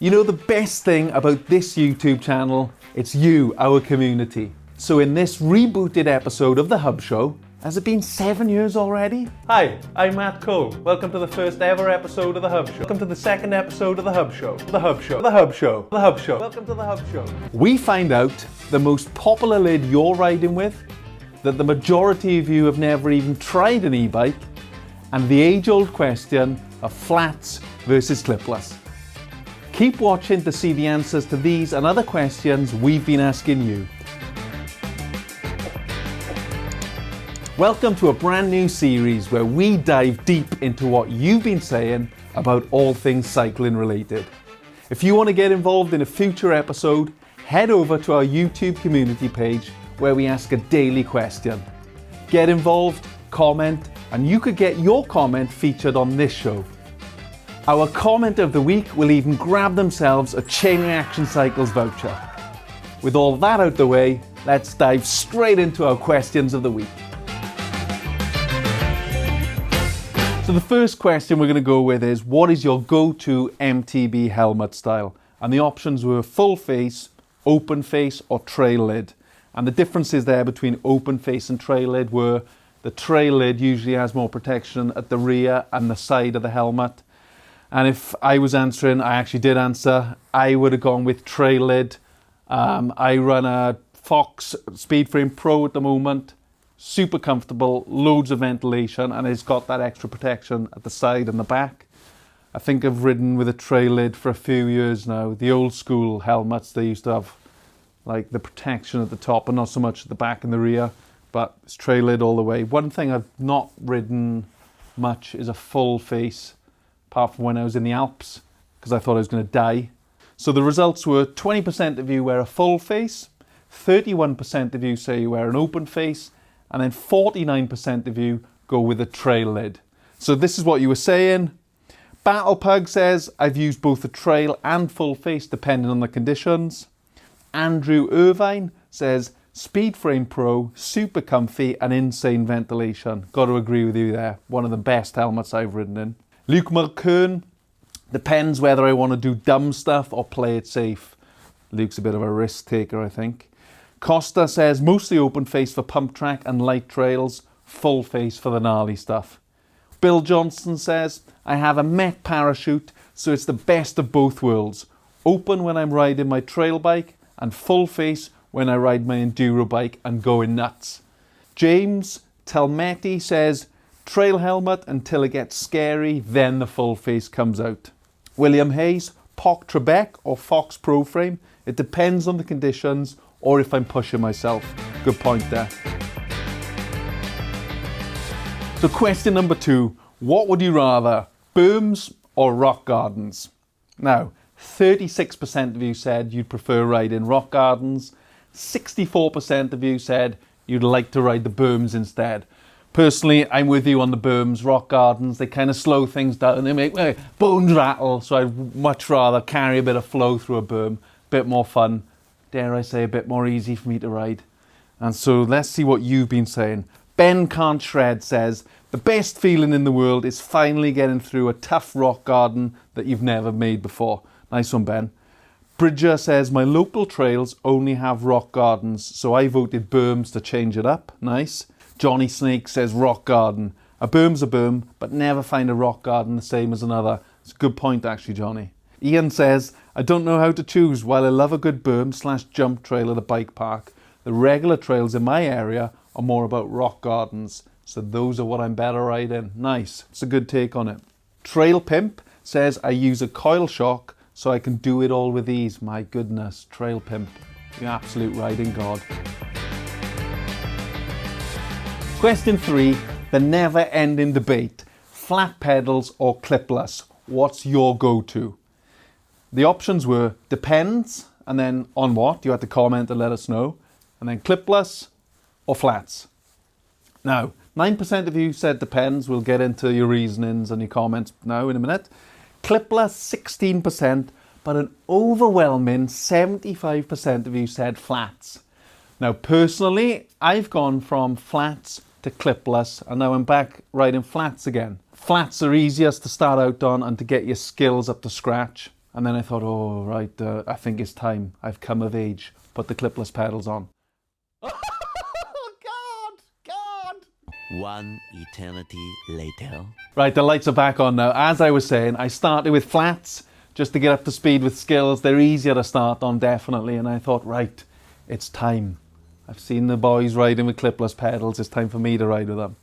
You know the best thing about this YouTube channel? It's you, our community. So in this rebooted episode of The Hub Show, has it been 7 years already? Hi, I'm Matt Cole. Welcome to the first ever episode of The Hub Show. Welcome to the second episode of The Hub Show. The Hub Show. The Hub Show. The Hub Show. Welcome to The Hub Show. We find out the most popular lid you're riding with, that the majority of you have never even tried an e-bike, and the age-old question of flats versus clipless. Keep watching to see the answers to these and other questions we've been asking you. Welcome to a brand new series where we dive deep into what you've been saying about all things cycling related. If you want to get involved in a future episode, head over to our YouTube community page where we ask a daily question. Get involved, comment, and you could get your comment featured on this show. Our comment of the week will even grab themselves a Chain Reaction Cycles voucher. With all that out the way, let's dive straight into our questions of the week. So the first question we're going to go with is, what is your go-to MTB helmet style? And the options were full face, open face, or trail lid. And the differences there between open face and trail lid were the trail lid usually has more protection at the rear and the side of the helmet. And if I was answering, I actually did answer, I would have gone with trail lid. I run a Fox Speedframe Pro at the moment. Super comfortable, loads of ventilation, and it's got that extra protection at the side and the back. I think I've ridden with a trail lid for a few years now. The old school helmets, they used to have like the protection at the top and not so much at the back and the rear, but it's trail lid all the way. One thing I've not ridden much is a full face, apart from when I was in the Alps, because I thought I was going to die. So the results were 20% of you wear a full face, 31% of you say you wear an open face, and then 49% of you go with a trail lid. So this is what you were saying. Battle Pug says, I've used both the trail and full face depending on the conditions. Andrew Irvine says, Speedframe Pro, super comfy and insane ventilation. Got to agree with you there. One of the best helmets I've ridden in. Luke Mulkern, depends whether I want to do dumb stuff or play it safe. Luke's a bit of a risk taker, I think. Costa says, mostly open face for pump track and light trails, full face for the gnarly stuff. Bill Johnson says, I have a mech parachute, so it's the best of both worlds. Open when I'm riding my trail bike and full face when I ride my enduro bike and going nuts. James Telmetti says, trail helmet until it gets scary, then the full face comes out. William Hayes, POC Trebek or Fox Pro Frame. It depends on the conditions or if I'm pushing myself. Good point there. So question number 2, what would you rather, Berms or rock gardens? Now, 36% of you said you'd prefer riding rock gardens. 64% of you said you'd like to ride the Berms instead. Personally, I'm with you on the Berms. Rock gardens, they kind of slow things down. They make my bones rattle, so I'd much rather carry a bit of flow through a berm. Bit more fun, dare I say, a bit more easy for me to ride. And so let's see what you've been saying. Ben Can't Shred says, the best feeling in the world is finally getting through a tough rock garden that you've never made before. Nice one, Ben. Bridger says, my local trails only have rock gardens, so I voted Berms to change it up. Nice. Johnny Snake says rock garden. A berm's a berm, but never find a rock garden the same as another. It's a good point actually, Johnny. Ian says, I don't know how to choose. While I love a good berm/jump trail at a bike park, the regular trails in my area are more about rock gardens. So those are what I'm better riding. Nice. It's a good take on it. Trail Pimp says, I use a coil shock so I can do it all with ease. My goodness, Trail Pimp. You absolute riding god. Question 3, the never-ending debate. Flat pedals or clipless? What's your go-to? The options were depends, and then on what? You had to comment and let us know. And then clipless or flats. Now, 9% of you said depends. We'll get into your reasonings and your comments now in a minute. Clipless, 16%, but an overwhelming 75% of you said flats. Now, personally, I've gone from flats to clipless, and now I'm back riding flats again. Flats are easiest to start out on and to get your skills up to scratch. And then I thought, oh, right, I think it's time. I've come of age. Put the clipless pedals on. Oh, God! One eternity later. Right, the lights are back on now. As I was saying, I started with flats just to get up to speed with skills. They're easier to start on, definitely. And I thought, right, it's time. I've seen the boys riding with clipless pedals. It's time for me to ride with them.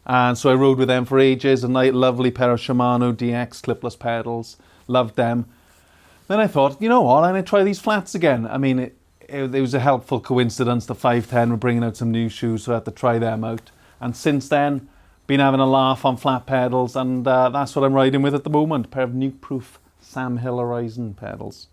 And so I rode with them for ages. A lovely pair of Shimano DX clipless pedals. Loved them. Then I thought, you know what, I'm going to try these flats again. I mean, it was a helpful coincidence. The 510 were bringing out some new shoes, so I had to try them out. And since then, been having a laugh on flat pedals, and that's what I'm riding with at the moment. A pair of nuke-proof Sam Hill Horizon pedals.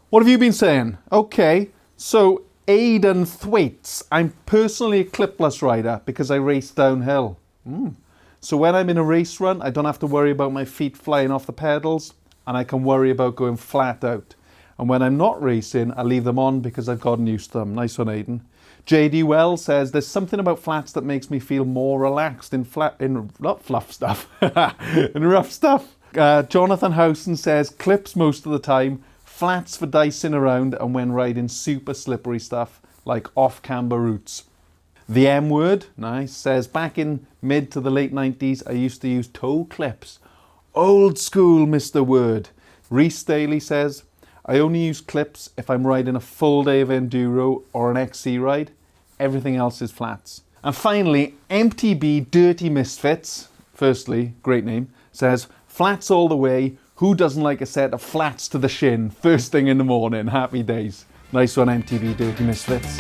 What have you been saying? Okay, so Aidan Thwaites. I'm personally a clipless rider because I race downhill. So when I'm in a race run, I don't have to worry about my feet flying off the pedals, and I can worry about going flat out. And when I'm not racing, I leave them on because I've gotten used to them. Nice one, Aidan. JD Wells says, there's something about flats that makes me feel more relaxed in rough stuff. Jonathan Howson says, clips most of the time, flats for dicing around and when riding super slippery stuff like off-camber routes. The M Word, nice, says, back in mid to the late 90s, I used to use toe clips. Old school, Mr. Word. Reese Staley says, I only use clips if I'm riding a full day of enduro or an XC ride. Everything else is flats. And finally, MTB Dirty Misfits, firstly, great name, says, flats all the way. Who doesn't like a set of flats to the shin first thing in the morning? Happy days. Nice one, MTB Dirty Misfits.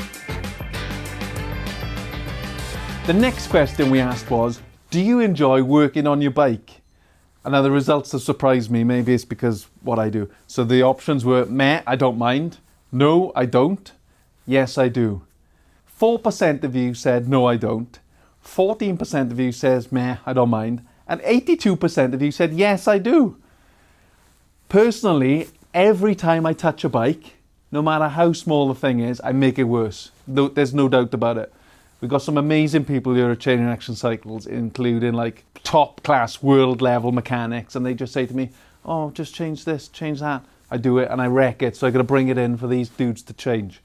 The next question we asked was, do you enjoy working on your bike? And now the results have surprised me. Maybe it's because what I do. So the options were, meh, I don't mind. No, I don't. Yes, I do. 4% of you said, no, I don't. 14% of you says, meh, I don't mind. And 82% of you said, yes, I do. Personally, every time I touch a bike, no matter how small the thing is, I make it worse. There's no doubt about it. We've got some amazing people here at Chain Reaction Cycles, including like top class world level mechanics, and they just say to me, oh, just change this, change that. I do it and I wreck it, so I got to bring it in for these dudes to change.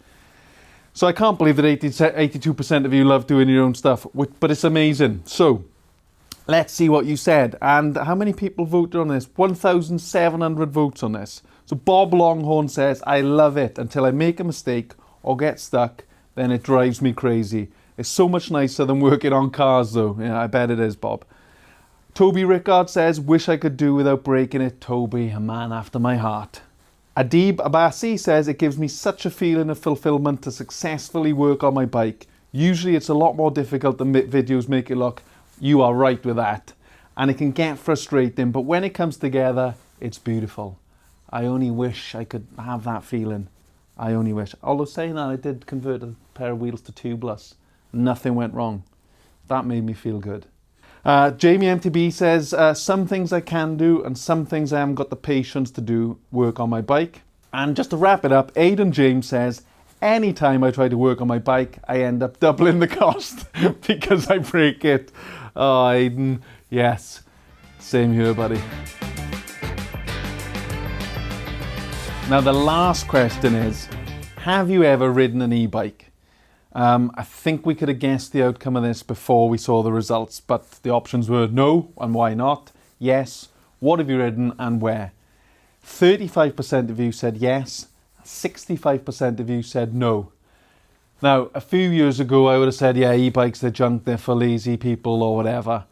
So I can't believe that 82% of you love doing your own stuff, but it's amazing. So let's see what you said. And how many people voted on this? 1,700 votes on this. So Bob Longhorn says, I love it until I make a mistake or get stuck, then it drives me crazy. It's so much nicer than working on cars though. Yeah, I bet it is, Bob. Toby Rickard says, wish I could do without breaking it. Toby, a man after my heart. Adib Abassi says, it gives me such a feeling of fulfillment to successfully work on my bike. Usually it's a lot more difficult than videos make it look. You are right with that. And it can get frustrating, but when it comes together, it's beautiful. I only wish I could have that feeling. I only wish. Although saying that, I did convert a pair of wheels to tubeless. Nothing went wrong. That made me feel good. Jamie MTB says, some things I can do and some things I haven't got the patience to do, work on my bike. And just to wrap it up, Aidan James says, anytime I try to work on my bike, I end up doubling the cost because I break it. Oh, Aidan, yes, same here, buddy. Now the last question is, have you ever ridden an e-bike? I think we could have guessed the outcome of this before we saw the results, but the options were no, and why not? Yes, what have you ridden and where? 35% of you said yes, 65% of you said no. Now, a few years ago I would have said, yeah, e-bikes, they're junk, they're for lazy people or whatever.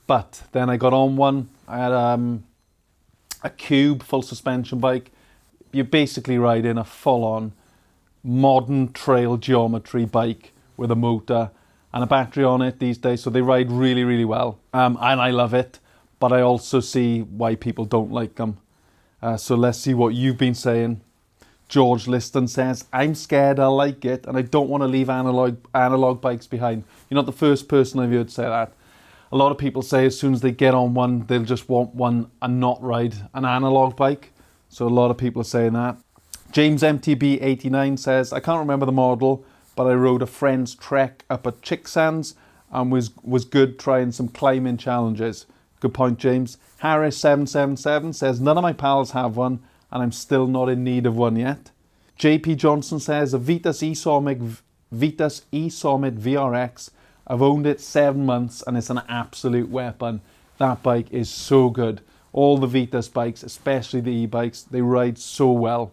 But then I got on one, I had a Cube full suspension bike. You're basically riding a full-on modern trail geometry bike with a motor and a battery on it these days, so they ride really, really well, and I love it, but I also see why people don't like them. So let's see what you've been saying. George Liston says, I'm scared I'll like it and I don't want to leave analog bikes behind. You're not the first person I've heard say that. A lot of people say as soon as they get on one, they'll just want one and not ride an analog bike. So a lot of people are saying that. James MTB 89 says, I can't remember the model, but I rode a friend's trek up at Chicksands and was good trying some climbing challenges. Good point, James. Harris 777 says, none of my pals have one and I'm still not in need of one yet. JP Johnson says, a Vitas e-Summit VRX. I've owned it 7 months and it's an absolute weapon. That bike is so good. All the Vitas bikes, especially the e-bikes, they ride so well.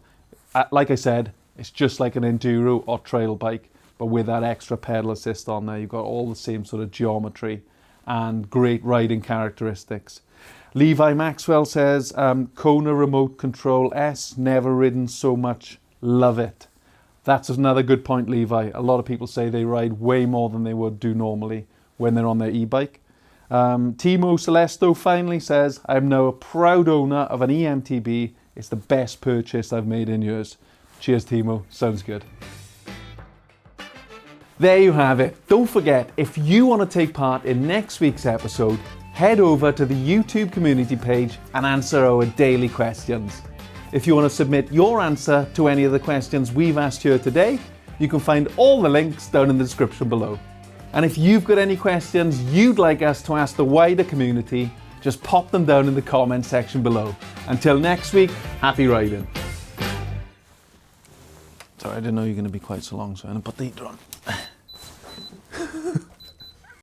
Like I said, it's just like an enduro or trail bike, but with that extra pedal assist on there. You've got all the same sort of geometry and great riding characteristics. Levi Maxwell says, Kona Remote Control S, never ridden so much, love it. That's another good point, Levi. A lot of people say they ride way more than they would do normally when they're on their e-bike. Timo Celesto finally says, I'm now a proud owner of an EMTB. It's the best purchase I've made in years. Cheers, Timo. Sounds good. There you have it. Don't forget, if you want to take part in next week's episode, head over to the YouTube community page and answer our daily questions. If you want to submit your answer to any of the questions we've asked here today, you can find all the links down in the description below. And if you've got any questions you'd like us to ask the wider community, just pop them down in the comment section below. Until next week, happy riding. Sorry, I didn't know you were going to be quite so long, so I'm going to put the heater on.